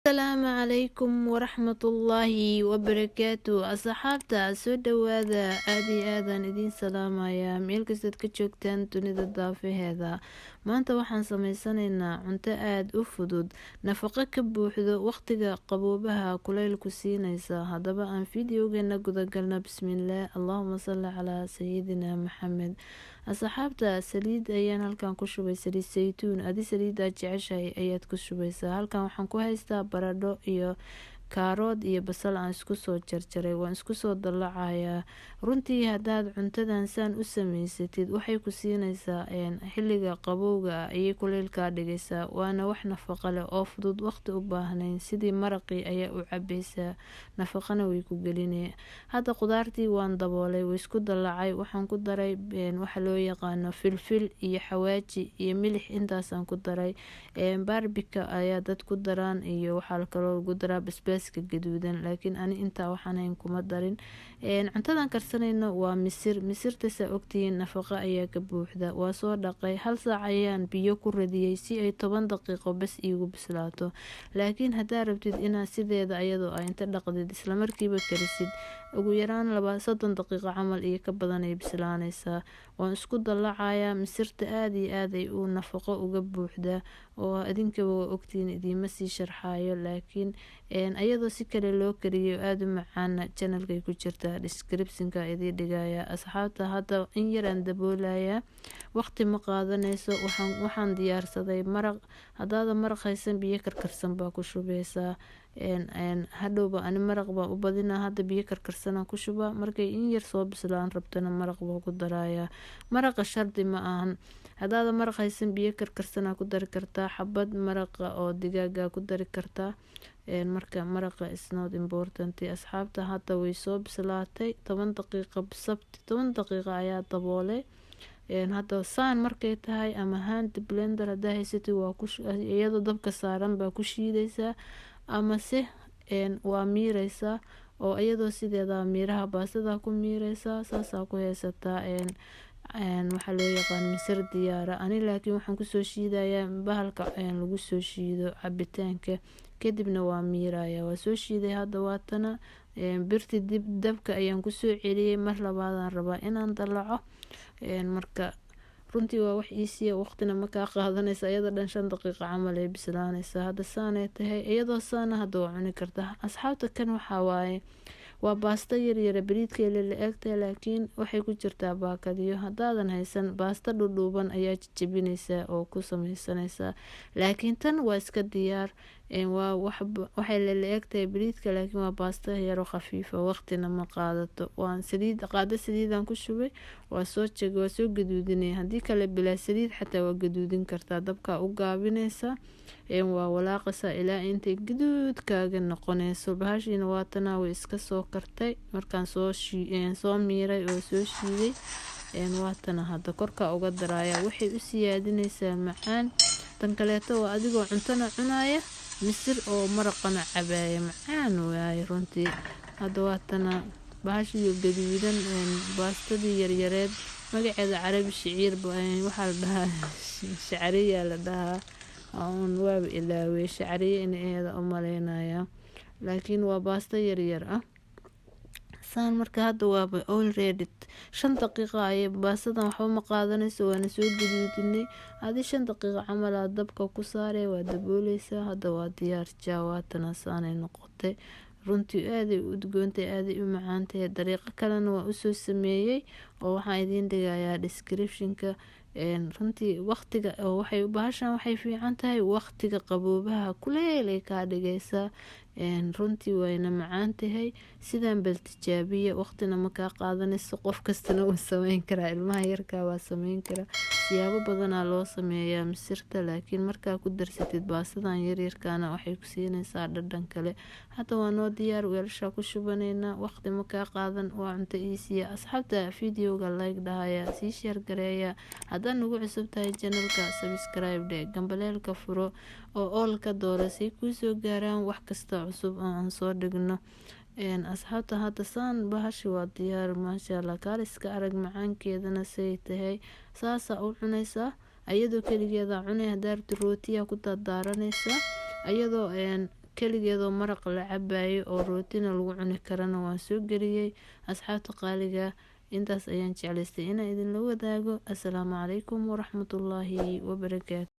السلام عليكم ورحمة الله وبركاته أصحابتا soo dhawaada aad iyo aadaan idiin salaamaya meel kastaad ka joogtaan dunida daafaheeda maanta waxaan sameysanaynaa cunto aad u fudud nafaqo ka buuxdo waqtiga qaboobaha kulaylku siinaysa haddaba aan fideogeena gudagalna bismillaah allahuma salli calaa sayidina maxamed asxaabta saliid ayaan halkan ku shubay saliid saytuun adi saliidaad jeceshahay ayaad ku shubaysaa halkan waxaan ku haystaa baradho iyo kaarood iyo basal aan isku soo jarjaray waan isku soo dalacayaa runtii haddaad cuntadan saan u samaysatid waxay ku siinaysaa xilliga qabowga ayay kuleylkaa dhigaysaa waana wax nafaqo leh oo fudud waqti u baahnayn sidii maraqii ayaa u cabaysaa nafaqana way ku gelinaya hadda qudaartii waan daboolay way isku dalacay waxaan ku daray waxa loo yaqaano filfil iyo xawaaji iyo milix intaasaan ku daray barbika ayaa dad ku daraan iyo waxaa kaloo lagu daraa basbaaska gaduudan laakiin ani intaa waxaanayn kuma darin cuntadan karsanayno waa misirta saa ogtihiin nafaqo ayaa ka buuxda waa soo dhaqay hal saac ayaan biyo ku radiyey si ay 10 daqiiqo bas iigu bislaato laakiin haddaa rabtid inaad sideeda ayadoo ay inta dhaqdid islamarkiiba karisid ugu yaraan 30 daqiiqo camal iyo ka badan ay bislaanaysaa waan isku dalacayaa misirta aad iyo aad ay u nafaqo uga buuxda oo idinkaba waa ogtihiin idiima sii sharxaayo laakiin ayadoo si kale loo kariyo aad u macaana channelkay ku jirtaa descriptionka idin dhigaya asxaabta hadda in yaraan daboolayaa waqti ma qaadanayso waxaan diyaarsaday maraq haddaada maraq haysan biyo karkarsan baa ku shubaysaa hadhowba ani maraq baan u badinaa hadda biyo karkarsanaan ku shubaa markay in yar soo bislaan rabtana maraq baa ku darayaa maraqa shardi ma ahan haddaada maraq haysan biyo karkarsanaa ku dari kartaa xabad maraqa oo digaaga ku dari kartaa marka maraqa is not important asxaabta hadda way soo bislaatay 10 daqiiqo bisabti 10 daqiiqo ayaa daboolay hadda saan markay tahay ama hand blender haddaa haysatid waa iyadoo dabka saaran baa ku shiidaysaa ama se waa miiraysaa oo iyadoo sideeda miiraha baastada ku miiraysaa saasaa ku haysataa waxaa loo yaqaan misir diyaara ani laakiin waxaan kusoo shiidayaa bahalka lagu soo shiido cabitaanka kadibna waa miiraya waa soo shiiday hadda waatana birti dib dabka ayaan kusoo celiyey mar labaadaan rabaa inaan dalaco marka runtii waa wax iisiya waqtina makaa qaadanaysa iyadoo dhan 5 daqiiqo camal ay bislaanaysaa hadda saanay tahay iyadoo saana hadda waa cuni kartaa asxaabta kan waxaa waaye waa baasta yaryara bariidkeela la eegtay laakiin waxay ku jirtaa baakadiyo haddaadan haysan baasta dhudhuuban ayaa jajabinaysaa oo ku samaysanaysaa laakiin tan waa iska diyaar waxay la eegtahay bariidka laakiin waa baasta yaro khafiifa waqtina ma qaadato waan qaado saliidaan ku shubay waa soo gaduudinay haddii kale bilaa saliid xataa waa gaduudin kartaa dabkaa u gaabinaysaa waa walaaqaysaa ilaa intay gaduudkaaga noqonayso bahashiina waatanaa way iska soo kartay markaan soo miiray oo soo shiiday waatana hadda korkaa uga daraya waxay u siyaadinaysaa macaan tan kaleeto waa adigoo cuntana cunaya misir oo maraqana cabaaya macaan waaye runtii hadda waatana bahashiyo gaduudan baastadii yaryareed magaceeda carabi shiciir waxaa la dhahaa shacariya la dhahaa waaba ilaawey shacariye inaeeda u maleynaya laakiin waa baasta yaryar ah saan marka hadda waaba already 5 daqiiqo ayay baastadan waxba ma qaadanayso waana soo gaduudinay hadii 5 daqiiqo camal aad dabka ku saaray waa dabooleysaa hadda waa diyaar jawaatana saanay noqotay runtii aad ay u udgoontay aad ay u macaantay dariiqo kalena waa usoo sameeyey oo waxaan idiin dhigayaa descriptionka runtii waqtiga bahashan waxay fiican tahay waqtiga qaboobaha kuleel ay kaa dhigaysaa runtii wayna macaan tahay sidaan bal tijaabiya waqtina ma kaa qaadanayso qof kastana waa sameyn karaa ilmaha yarkaa waa sameyn karaa siyaabo badanaa loo sameeyaa misirta laakiin markaa ku darsatid baastadan yaryarkaana waxay ku siinaysaa dhadhan kale hadda waa noo diyaar weelashaa ku shubanaynaa waqti ma kaa qaadan waa cunto iisiya asxaabta fideoga like dhahaya sii sheer gareeya haddaad nagu cusub tahay channelka subscribe dhe gambaleelka furo oo oolka doora say kuu soo gaaraan wax kasta cusub oo aan soo dhigno asxaabta hadda saan bahashi waa diyaar maasha Allah kaaliska arag macaankeedana say tahay saasa u cunaysaa ayadoo kaligeeda cunay hadaarti rootiya ku dadaaranaysa ayadoo keligeedoo maraq la cabayo oo rootina lagu cuni karana waan soo geliyey. Asxaabta qaaliga, intaas ayaan jeclaystay inaan idinla wadaago. Assalaamu calaykum waraxmatullaahi wabarakaatu.